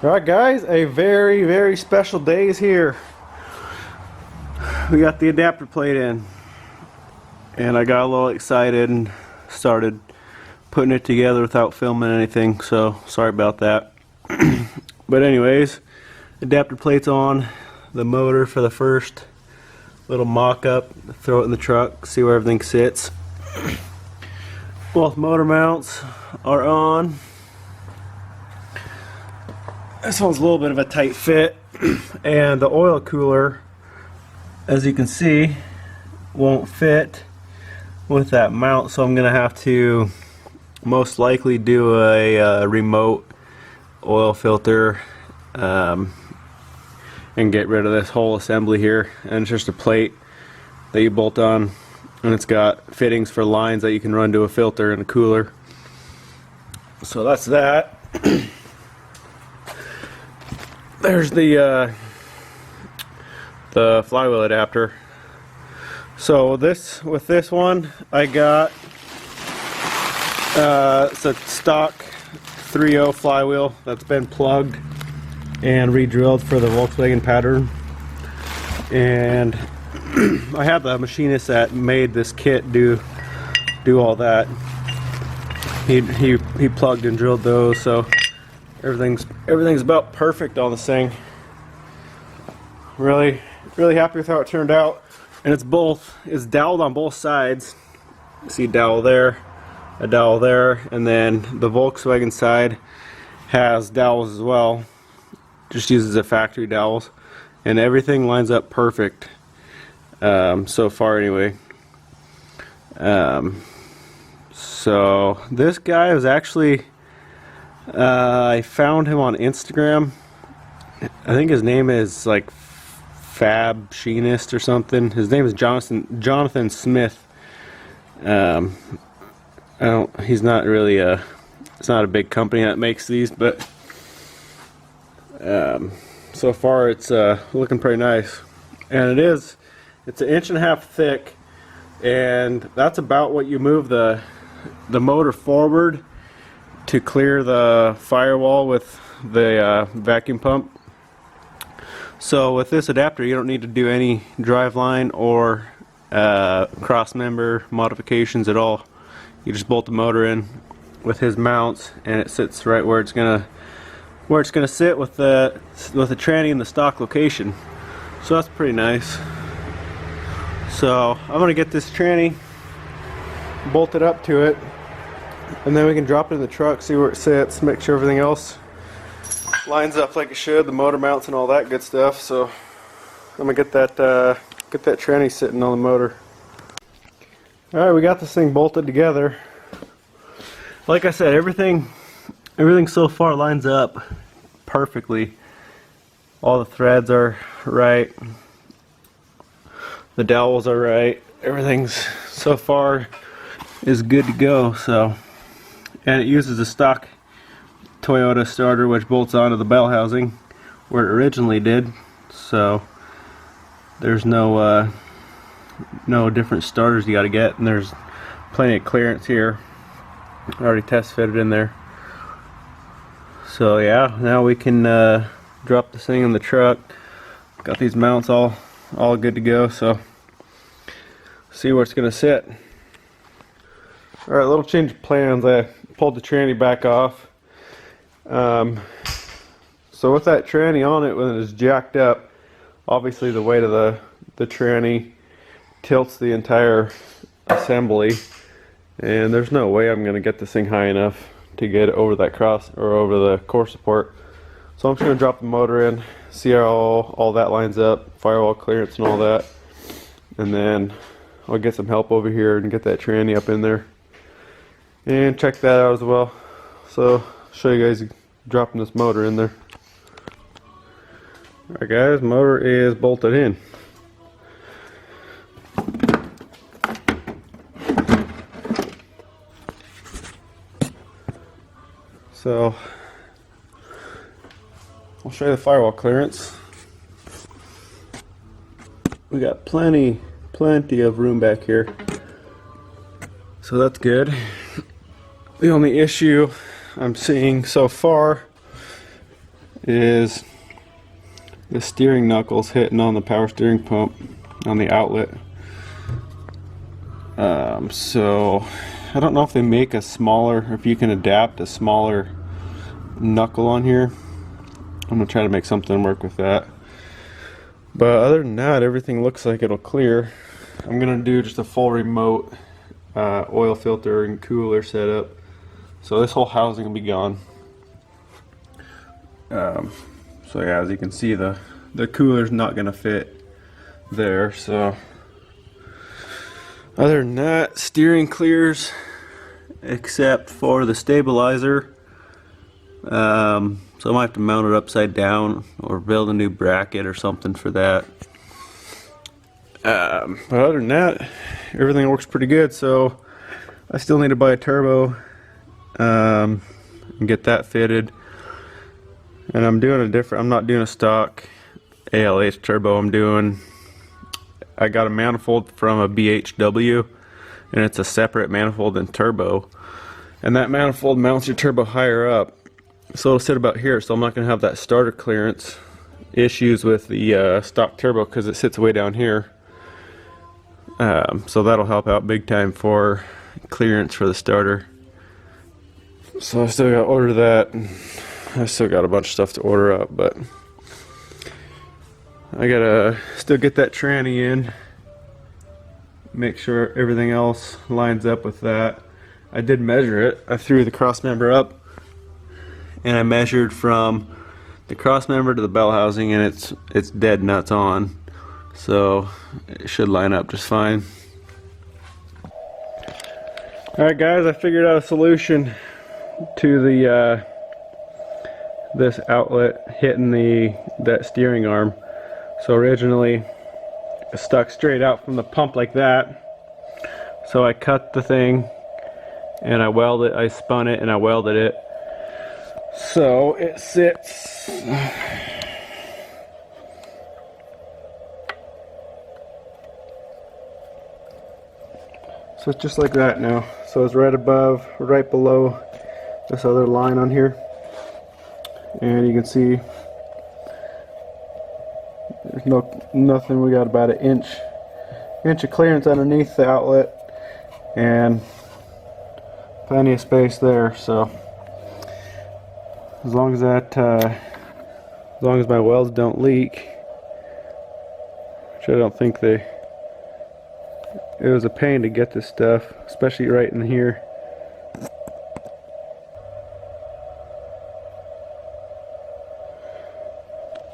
Alright guys, a very special day is here. We got the adapter plate in and I got a little excited and started putting it together without filming anything, so sorry about that. But anyways, adapter plate's on, the motor for the first little mock-up, throw it in the truck, see where everything sits. Both motor mounts are on. This one's a little bit of a tight fit, and the oil cooler, as you can see, won't fit with that mount, so I'm gonna have to most likely do a remote oil filter and get rid of this whole assembly here. And it's just a plate that you bolt on, and it's got fittings for lines that you can run to a filter and a cooler. So that's that. There's the flywheel adapter. So with this one, I got it's a stock 3.0 flywheel that's been plugged and re-drilled for the Volkswagen pattern. And I had the machinist that made this kit do all that. He plugged and drilled those, so everything's about perfect on this thing. Really happy with how it turned out. And it's doweled on both sides. See a dowel there, a dowel there, and then the Volkswagen side has dowels as well. Just uses the factory dowels, and everything lines up perfect so far anyway. So this guy was actually I found him on Instagram. I think his name is like Fab Sheenist or something. His name is Jonathan Smith. He's not really it's not a big company that makes these, but so far it's looking pretty nice. And it's an 1.5 inch thick, and that's about what you move the motor forward to clear the firewall with the vacuum pump. So with this adapter, you don't need to do any driveline or cross member modifications at all. You just bolt the motor in with his mounts, and it sits right where it's gonna sit with the tranny in the stock location. So that's pretty nice. So I'm gonna get this tranny bolted up to it, and then we can drop it in the truck, see where it sits, make sure everything else lines up like it should, the motor mounts and all that good stuff. So I'm gonna get that tranny sitting on the motor. Alright, we got this thing bolted together. Like I said, everything so far lines up perfectly. All the threads are right, the dowels are right, everything's so far is good to go. So, and it uses a stock Toyota starter which bolts onto the bell housing where it originally did, so there's no different starters you got to get, and there's plenty of clearance here. I already test fitted in there. So yeah, now we can drop this thing in the truck. Got these mounts all good to go, so see where it's gonna sit. Alright, little change of plans. I pulled the tranny back off. So with that tranny on it, when it is jacked up, obviously the weight of the tranny tilts the entire assembly, and there's no way I'm going to get this thing high enough to get it over that cross or over the core support. So I'm just going to drop the motor in, see how all that lines up, firewall clearance and all that, and then I'll get some help over here and get that tranny up in there and check that out as well. So I'll show you guys dropping this motor in there. Alright guys, motor is bolted in. So I'll show you the firewall clearance. We got plenty of room back here, so that's good. The only issue I'm seeing so far is the steering knuckles hitting on the power steering pump on the outlet. So I don't know if they make a smaller, or if you can adapt a smaller knuckle on here. I'm gonna try to make something work with that. But other than that, everything looks like it'll clear. I'm gonna do just a full remote oil filter and cooler setup. So this whole housing will be gone. So yeah, as you can see, the cooler's not gonna fit there. So other than that, steering clears except for the stabilizer. So I might have to mount it upside down or build a new bracket or something for that. But other than that, everything works pretty good. So I still need to buy a turbo and get that fitted. And I'm doing a different, I'm not doing a stock ALH turbo. I got a manifold from a BHW, and it's a separate manifold than turbo. And that manifold mounts your turbo higher up. So it'll sit about here, so I'm not going to have that starter clearance issues with the stock turbo because it sits way down here. So that'll help out big time for clearance for the starter. So I still got to order that. I still got a bunch of stuff to order up, but I gotta still get that tranny in, make sure everything else lines up with that. I did measure it. I threw the cross member up and I measured from the cross member to the bell housing, and it's dead nuts on, so it should line up just fine. Alright guys, I figured out a solution to the this outlet hitting that steering arm. So originally it stuck straight out from the pump like that, so I cut the thing and I spun it and I welded it so it sits so it's just like that now. So it's right below this other line on here, and you can see there's nothing. We got about an inch of clearance underneath the outlet and plenty of space there. So as long as my welds don't leak, which I don't think it was a pain to get this stuff, especially right in here.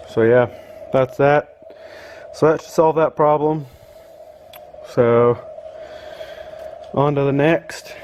So yeah, that's that. So that should solve that problem. So on to the next.